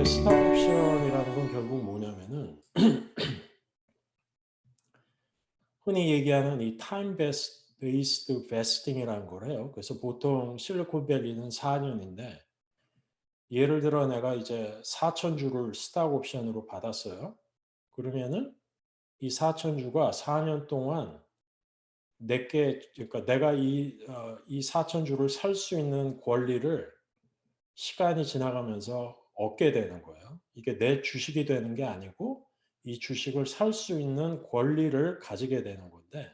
스탁 옵션이라는 건 결국 뭐냐면은 흔히 얘기하는 이 타임 베이스드 베스팅이라는 걸 해요. 그래서 보통 실리콘밸리는 4년인데 예를 들어 내가 이제 4천 주를 스탁 옵션으로 받았어요. 그러면은 이 4천 주가 4년 동안 내게 그러니까 내가 이 4천 주를 살 수 있는 권리를 시간이 지나가면서 얻게 되는 거예요. 이게 내 주식이 되는 게 아니고 이 주식을 살 수 있는 권리를 가지게 되는 건데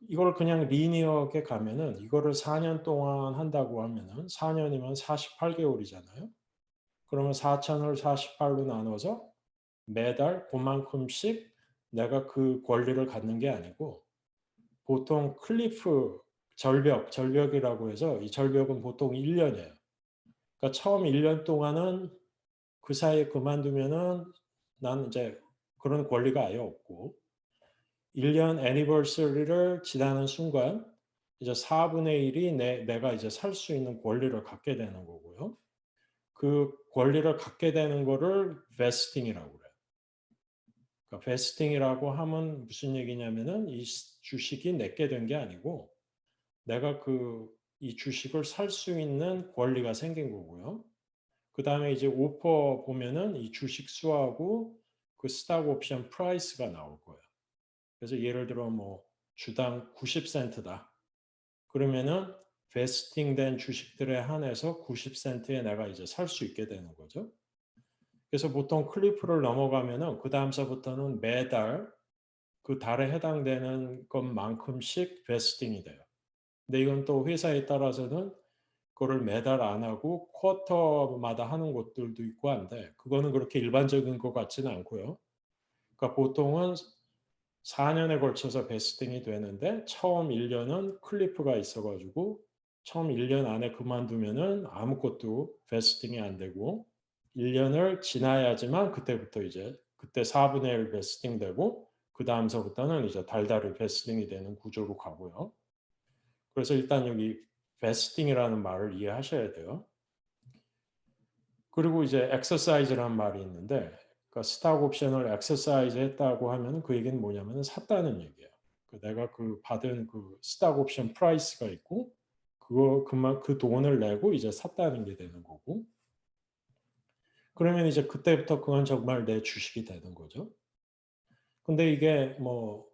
이걸 그냥 리니어하게 가면은 이거를 4년 동안 한다고 하면은 4 년이면 48 개월이잖아요. 그러면 4,000을 48로 나눠서 매달 그만큼씩 내가 그 권리를 갖는 게 아니고 보통 클리프 절벽이라고 해서 이 절벽은 보통 1 년이에요. 그러니까 처음 1년 동안은 그 사이에 그만두면은 나는 이제 그런 권리가 아예 없고 1년 애니버서리를 지나는 순간 이제 4분의 1이 내가 이제 살 수 있는 권리를 갖게 되는 거고요. 그 권리를 갖게 되는 거를 베스팅이라고 그래요. 그러니까 베스팅이라고 하면 무슨 얘기냐면은 이 주식이 내게 된 게 아니고 내가 이 주식을 살 수 있는 권리가 생긴 거고요. 그다음에 이제 오퍼 보면은 이 주식 수하고 그 스탁 옵션 프라이스가 나올 거예요. 그래서 예를 들어 뭐 주당 90 센트다. 그러면은 베스팅된 주식들에 한해서 90 센트에 내가 이제 살 수 있게 되는 거죠. 그래서 보통 클리프를 넘어가면은 그다음서부터는 매달 그 달에 해당되는 것만큼씩 베스팅이 돼요. 근데 이건 또 회사에 따라서는 그거를 매달 안 하고 쿼터마다 하는 곳들도 있고 한데 그거는 그렇게 일반적인 것 같지는 않고요. 그러니까 보통은 4 년에 걸쳐서 베스팅이 되는데 처음 1 년은 클리프가 있어 가지고 처음 1년 안에 그만두면은 아무것도 베스팅이 안 되고 1 년을 지나야지만 그때부터 이제 그때 4분의 1 베스팅 되고 그다음서부터는 이제 달달이 베스팅이 되는 구조로 가고요. 그래서 일단 여기 베스팅이라는 말을 이해하셔야 돼요. 그리고 이제 exercise라는 말이 있는데 그러니까 스탁 옵션을 exercise 했다고 하면은 그 얘기는 뭐냐면은 샀다는 얘기예요. 내가 받은 스탁 옵션 프라이스가 있고 그 돈을 내고 이제 샀다는 게 되는 거고 그러면 이제 그때부터 그건 정말 내 주식이 되는 거죠. 근데 이게 뭐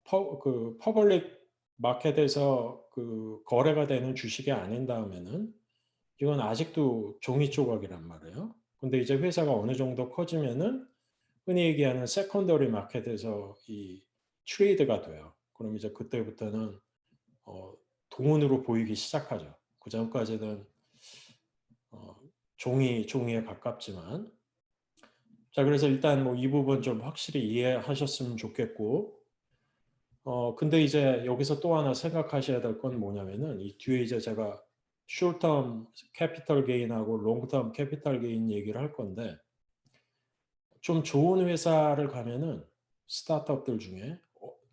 퍼블릭 마켓에서 거래가 되는 주식이 아닌 다음에는 이건 아직도 종이 조각이란 말이에요. 근데 이제 회사가 어느 정도 커지면은 흔히 얘기하는 세컨더리 마켓에서 이 트레이드가 돼요. 그럼 이제 그때부터는 어 돈으로 보이기 시작하죠. 그전까지는 어 종이에 가깝지만. 자 그래서 일단 뭐 이 부분 좀 확실히 이해하셨으면 좋겠고 근데 이제 여기서 또 하나 생각하셔야 될 건 뭐냐면은 이 뒤에 이제 제가 short term capital gain하고 long term capital gain 얘기를 할 건데 좀 좋은 회사를 가면은 스타트업들 중에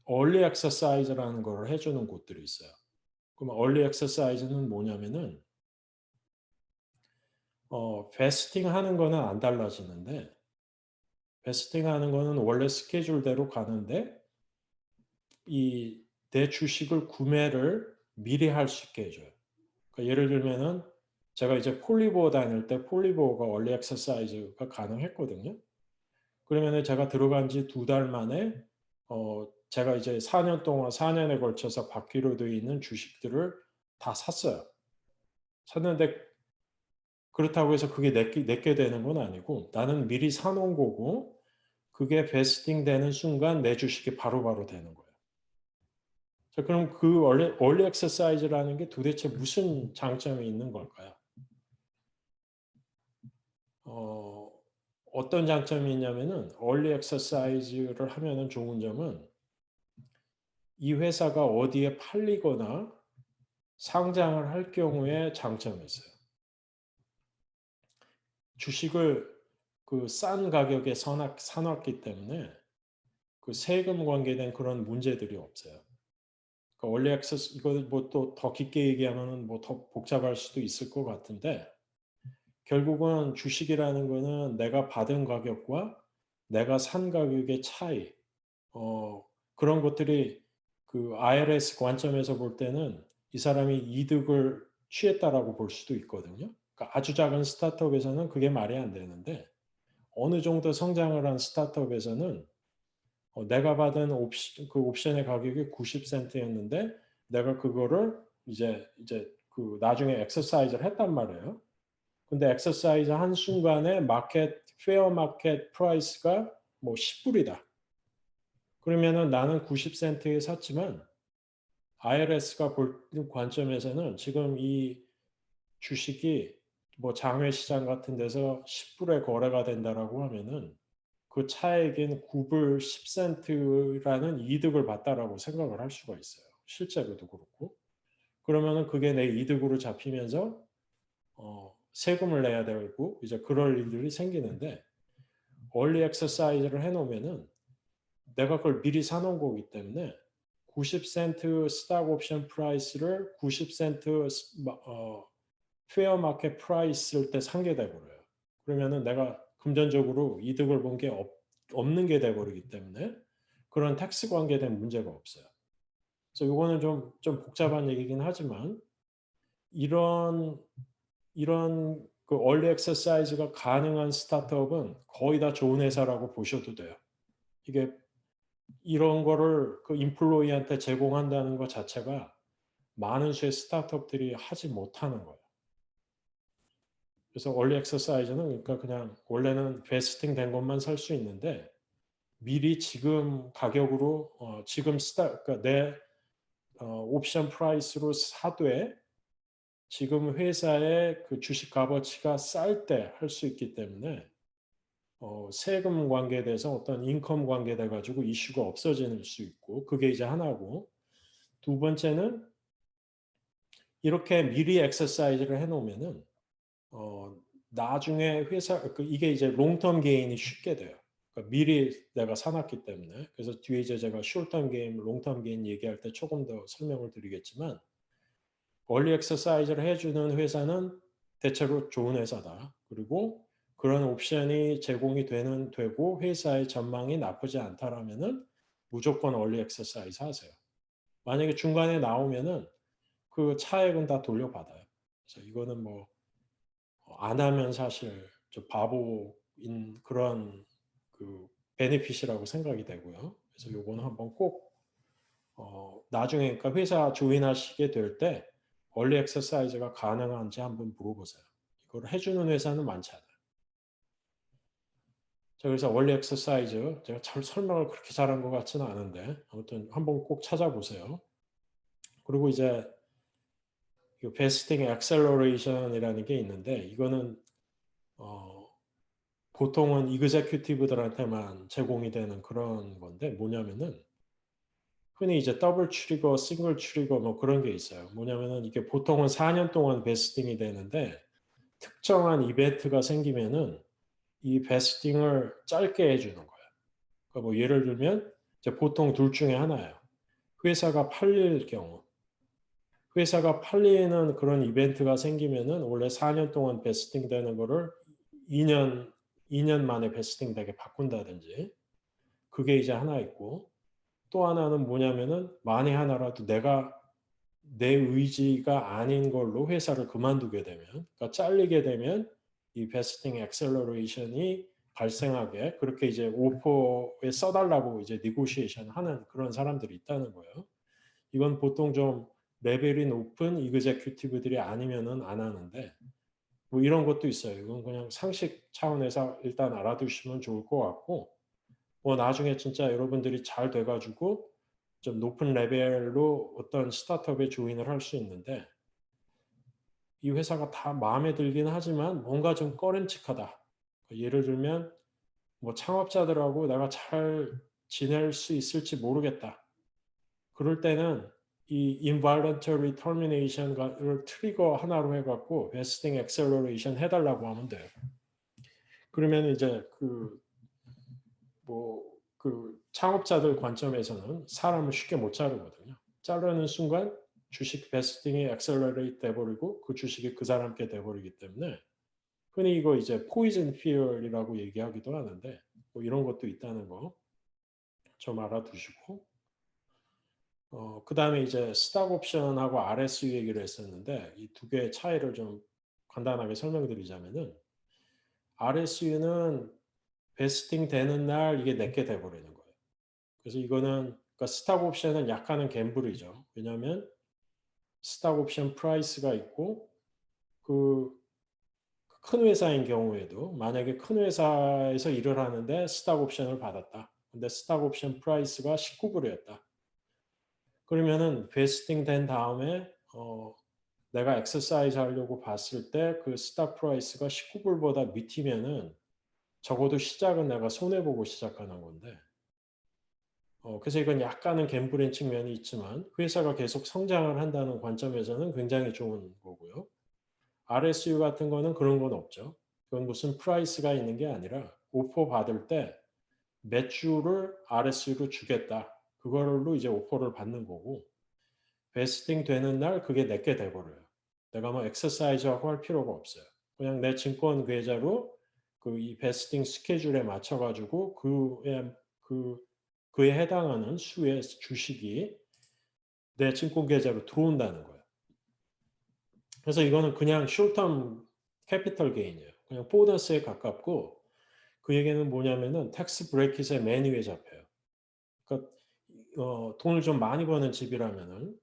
early exercise라는 걸 해 주는 곳들이 있어요. 그럼 early exercise는 뭐냐면은 베스팅 하는 거는 안 달라지는데 베스팅 하는 거는 원래 스케줄대로 가는데 이 내 주식을 구매를 미리 할 수 있게 해 줘요. 그러니까 예를 들면은 제가 이제 폴리버 다닐 때 폴리버가 원래 exercise가 가능했거든요. 그러면은 제가 들어간 지 2달 만에 제가 이제 4 년에 걸쳐서 받기로 되어 있는 주식들을 다 샀어요. 샀는데 그렇다고 해서 그게 내게 되는 건 아니고 나는 미리 사 놓은 거고 그게 베스팅 되는 순간 내 주식이 바로바로 되는 거예요. 자 그럼 그 원래 early exercise라는 게 도대체 무슨 장점이 있는 걸까요? 어 어떤 장점이 있냐면은 early exercise를 하면은 좋은 점은 이 회사가 어디에 팔리거나 상장을 할 경우에 장점이 있어요. 주식을 싼 가격에 사 놨기 때문에 세금 관계된 그런 문제들이 없어요. 원리 액세스 이거를 뭐 또 더 깊게 얘기하면은 뭐 더 복잡할 수도 있을 것 같은데 결국은 주식이라는 거는 내가 받은 가격과 내가 산 가격의 차이, 그런 것들이 그 IRS 관점에서 볼 때는 이 사람이 이득을 취했다라고 볼 수도 있거든요. 그러니까 아주 작은 스타트업에서는 그게 말이 안 되는데 어느 정도 성장을 한 스타트업에서는 내가 받은 그 옵션의 가격이 90센트였는데 내가 그거를 이제 그 나중에 엑서사이즈를 했단 말이에요. 근데 엑서사이즈 한 순간에 페어 마켓 프라이스가 뭐 10불이다. 그러면은 나는 90센트에 샀지만 IRS가 볼 관점에서는 지금 이 주식이 뭐 장외 시장 같은 데서 10불에 거래가 된다라고 하면은 그 차액인 9불 10센트라는 이득을 봤다라고 생각을 할 수가 있어요. 실제로도 그렇고. 그러면은 그게 내 이득으로 잡히면서 세금을 내야 되고 이제 그럴 일들이 생기는데 얼리 엑서사이즈를 해 놓으면은 내가 그걸 미리 사 놓은 거기 때문에 90센트 스탁 옵션 프라이스를 90센트 페어 마켓 프라이스일 때 산게 돼 버려요. 그러면은 내가 금전적으로 이득을 본 게 없는 게 돼 버리기 때문에 그런 텍스 관계된 문제가 없어요. 그래서 요거는 좀 복잡한 얘기긴 하지만 이런 그 얼리 exercise가 가능한 스타트업은 거의 다 좋은 회사라고 보셔도 돼요. 이게 이런 거를 그 인플로이한테 제공한다는 것 자체가 많은 수의 스타트업들이 하지 못하는 거예요. 그래서 얼리 exercise는 그러니까 그냥 원래는 베스팅 된 것만 살 수 있는데 미리 지금 가격으로 지금 그러니까 내 옵션 프라이스로 사되 지금 회사의 그 주식 값어치가 쌀 때 할 수 있기 때문에 세금 관계에 대해서 어떤 인컴 관계에 돼 가지고 이슈가 없어질 수 있고 그게 이제 하나고 두 번째는 이렇게 미리 exercise를 해 놓으면은 나중에 이게 이제 롱텀 게인이 쉽게 돼요. 그러니까 미리 내가 사 놨기 때문에. 그래서 뒤에 이제 제가 숏텀 게인, 롱텀 게인 얘기할 때 조금 더 설명을 드리겠지만 얼리 exercise를 해 주는 회사는 대체로 좋은 회사다. 그리고 그런 옵션이 제공이 되고 회사의 전망이 나쁘지 않다라면은 무조건 얼리 exercise 하세요. 만약에 중간에 나오면은 그 차액은 다 돌려받아요. 그래서 이거는 뭐 안 하면 사실 좀 바보인 그런 그 베네핏이라고 생각이 되고요. 그래서 요거는 한번 꼭 나중에 그러니까 회사 조인하시게 될 때 얼리 엑서사이즈가 가능한지 한번 물어보세요. 이걸 해주는 회사는 많지 않아요. 자, 그래서 얼리 엑서사이즈 제가 잘 설명을 그렇게 잘한 것 같지는 않은데 아무튼 한번 꼭 찾아보세요. 그리고 이제 베스팅 엑셀러레이션이라는 게 있는데 이거는 어, 보통은 이그제큐티브들한테만 제공이 되는 그런 건데 뭐냐면은 흔히 이제 더블 추리거, 싱글 추리거 뭐 그런 게 있어요. 뭐냐면은 이게 보통은 4년 동안 베스팅이 되는데 특정한 이벤트가 생기면은 이 베스팅을 짧게 해주는 거예요. 그러니까 뭐 예를 들면 이제 보통 둘 중에 하나예요. 회사가 팔릴 경우, 회사가 팔리는 그런 이벤트가 생기면은 원래 4년 동안 베스팅 되는 거를 2년, 2년 만에 베스팅 되게 바꾼다든지 그게 이제 하나 있고 또 하나는 뭐냐면은 만에 하나라도 내가 내 의지가 아닌 걸로 회사를 그만두게 되면, 그러니까 잘리게 되면 이 베스팅 엑셀러레이션이 발생하게 그렇게 이제 오퍼에 써달라고 이제 니고시에이션 하는 그런 사람들이 있다는 거예요. 이건 보통 좀 레벨이 높은 이그제큐티브들이 아니면은 안 하는데 뭐 이런 것도 있어요. 이건 그냥 상식 차원에서 일단 알아두시면 좋을 것 같고 뭐 나중에 진짜 여러분들이 잘 돼가지고 좀 높은 레벨로 어떤 스타트업에 조인을 할 수 있는데 이 회사가 다 마음에 들긴 하지만 뭔가 좀 꺼림칙하다. 예를 들면 뭐 창업자들하고 내가 잘 지낼 수 있을지 모르겠다. 그럴 때는 이 involuntary termination을 트리거 하나로 해갖고 vesting acceleration 해달라고 하면 돼요. 그러면 이제 그 창업자들 관점에서는 사람을 쉽게 못 자르거든요. 자르는 순간 주식 베스팅이 엑셀러레이트 돼버리고 그 주식이 그 사람께 돼버리기 때문에 흔히 이거 이제 포이즌 피어이라고 얘기하기도 하는데 뭐 이런 것도 있다는 거 좀 알아두시고 그다음에 이제 스탁 옵션하고 RSU 얘기를 했었는데 이 두 개의 차이를 좀 간단하게 설명드리자면은 RSU는 베스팅 되는 날 이게 내게 돼 버리는 거예요. 그래서 이거는 그러니까 스탁 옵션은 약간은 갬블이죠. 왜냐하면 스탁 옵션 프라이스가 있고 그 큰 회사인 경우에도 만약에 큰 회사에서 일을 하는데 스탁 옵션을 받았다. 근데 스탁 옵션 프라이스가 19불이었다. 그러면은 베스팅 된 다음에 내가 exercise 하려고 봤을 때 그 스탁 프라이스가 19불보다 밑이면은 적어도 시작은 내가 손해 보고 시작하는 건데 그래서 이건 약간은 갬블인 측면이 있지만 회사가 계속 성장을 한다는 관점에서는 굉장히 좋은 거고요. RSU 같은 거는 그런 건 없죠. 그건 무슨 프라이스가 있는 게 아니라 오퍼 받을 때 몇 주를 RSU로 주겠다. 그걸로 이제 오퍼를 받는 거고 베스팅 되는 날 그게 내게 돼 버려요. 내가 뭐 exercise하고 할 필요가 없어요. 그냥 내 증권 계좌로 그 이 베스팅 스케줄에 맞춰 가지고 그 그에 해당하는 수의 주식이 내 증권 계좌로 들어온다는 거예요. 그래서 이거는 그냥 short-term capital gain이에요. 그냥 보너스에 가깝고 그 얘기는 뭐냐면은 텍스 브레이킷의 맨 위에 잡혀요. 그러니까 돈을 좀 많이 버는 집이라면은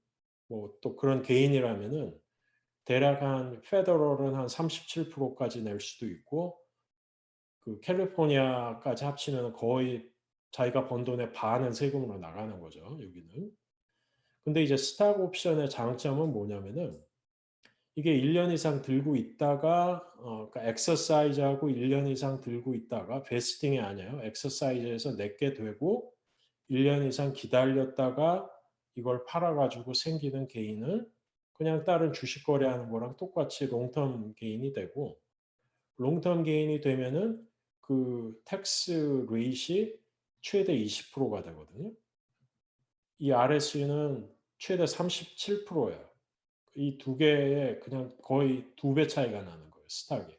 뭐 또 그런 개인이라면은 대략 한 페더럴은 한 37%까지 낼 수도 있고 그 캘리포니아까지 합치면 거의 자기가 번 돈의 반은 세금으로 나가는 거죠, 여기는. 근데 이제 스탁 옵션의 장점은 뭐냐면은 이게 1년 이상 들고 있다가 그러니까 exercise하고 1년 이상 들고 있다가 베스팅이 아니에요. exercise에서 내게 되고 1년 이상 기다렸다가 이걸 팔아 가지고 생기는 게인을 그냥 다른 주식 거래하는 거랑 똑같이 롱텀 게인이 되고 롱텀 게인이 되면은 그 텍스 레이트이 최대 20%가 되거든요. 이 RSU는 최대 37%예요. 이 두 개의 그냥 거의 두 배 차이가 나는 거예요, 스탁이.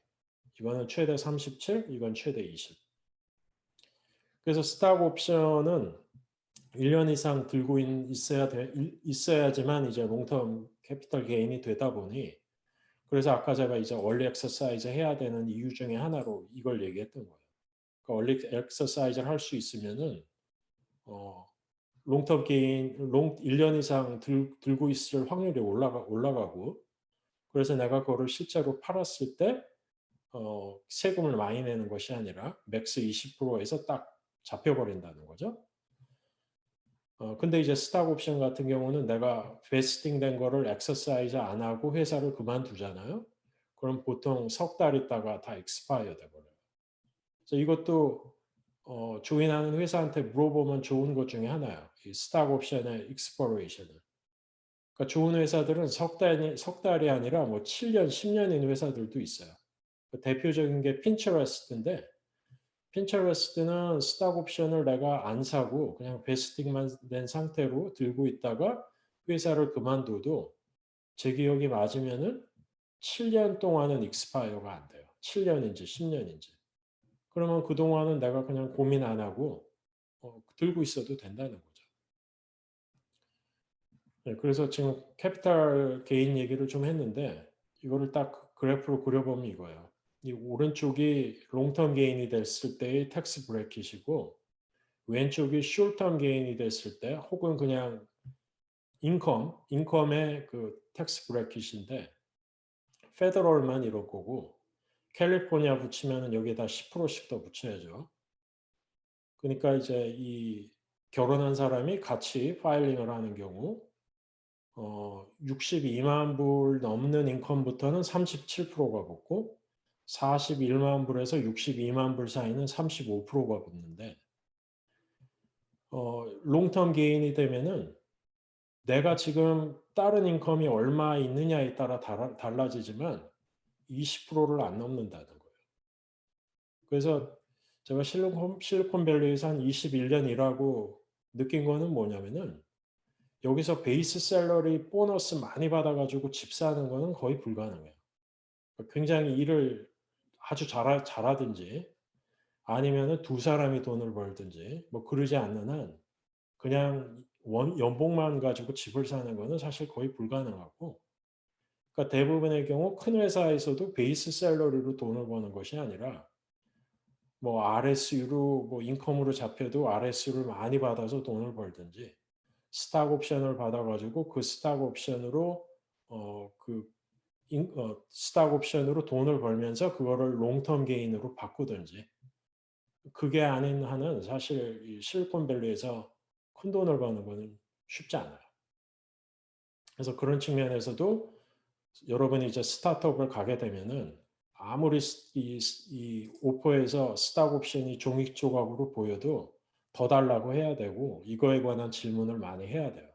이거는 최대 37, 이건 최대 20. 그래서 스탁 옵션은 1년 이상 들고 있어야지만 이제 롱텀 캐피털 게인이 되다 보니 그래서 아까 제가 이제 원리 엑서사이즈 해야 되는 이유 중에 하나로 이걸 얘기했던 거예요. 그러니까 원리 엑서사이즈를 할 수 있으면은 어 롱텀 게인 1년 이상 들고 있을 확률이 올라가고 그래서 내가 그거를 실제로 팔았을 때 세금을 많이 내는 것이 아니라 맥스 20%에서 딱 잡혀 버린다는 거죠. 근데 이제 스탁 옵션 같은 경우는 내가 베스팅 된 거를 exercise 안 하고 회사를 그만두잖아요. 그럼 보통 석 달 있다가 다 expire 돼 버려요. 그래서 이것도 조인하는 회사한테 물어보면 좋은 것 중에 하나예요. 이 스탁 옵션의 expiration은. 그러니까 좋은 회사들은 석 달이 아니라 뭐 7 년, 10 년인 회사들도 있어요. 그 대표적인 게 핀처레스트인데 핀터레스트는 스탁 옵션을 내가 안 사고 그냥 베스팅만 된 상태로 들고 있다가 회사를 그만둬도 제 기억이 맞으면은 7년 동안은 익스파이어가 안 돼요. 7 년인지 10 년인지. 그러면 그동안은 내가 그냥 고민 안 하고 들고 있어도 된다는 거죠. 네, 그래서 지금 캐피탈 게인 얘기를 좀 했는데 이거를 딱 그래프로 그려보면 이거예요. 이 오른쪽이 롱텀 게인이 됐을 때의 텍스 브레킷이고 왼쪽이 숏텀 게인이 됐을 때 혹은 그냥 인컴의 그 텍스 브래킷인데 페더럴만 이럴 거고 캘리포니아 붙이면은 여기에다 10%씩 더 붙여야죠. 그러니까 이제 이 결혼한 사람이 같이 파일링을 하는 경우 62만 불 넘는 인컴부터는 37%가 붙고 41만 불에서 62만 불 사이는 35%가 붙는데 롱텀 게인이 되면은 내가 지금 다른 인컴이 얼마 있느냐에 따라 달라지지만 20%를 안 넘는다는 거예요. 그래서 제가 실리콘밸리에서 한 21년 일하고 느낀 거는 뭐냐면은 여기서 베이스 샐러리 보너스 많이 받아 가지고 집 사는 거는 거의 불가능해요. 굉장히 일을 아주 잘하든지 아니면은 두 사람이 돈을 벌든지 뭐 그러지 않는 한 그냥 연봉만 가지고 집을 사는 거는 사실 거의 불가능하고, 그러니까 대부분의 경우 큰 회사에서도 베이스 샐러리로 돈을 버는 것이 아니라 뭐 RSU로 뭐 인컴으로 잡혀도 RSU를 많이 받아서 돈을 벌든지 스탁 옵션을 받아 가지고 그 스탁 옵션으로 그 스탁 옵션으로 돈을 벌면서 그거를 롱텀 게인으로 바꾸든지, 그게 아닌 한은 사실 이 실리콘밸리에서 큰돈을 버는 거는 쉽지 않아요. 그래서 그런 측면에서도 여러분이 이제 스타트업을 가게 되면은 아무리 이 오퍼에서 스탁 옵션이 종이 조각으로 보여도 더 달라고 해야 되고 이거에 관한 질문을 많이 해야 돼요.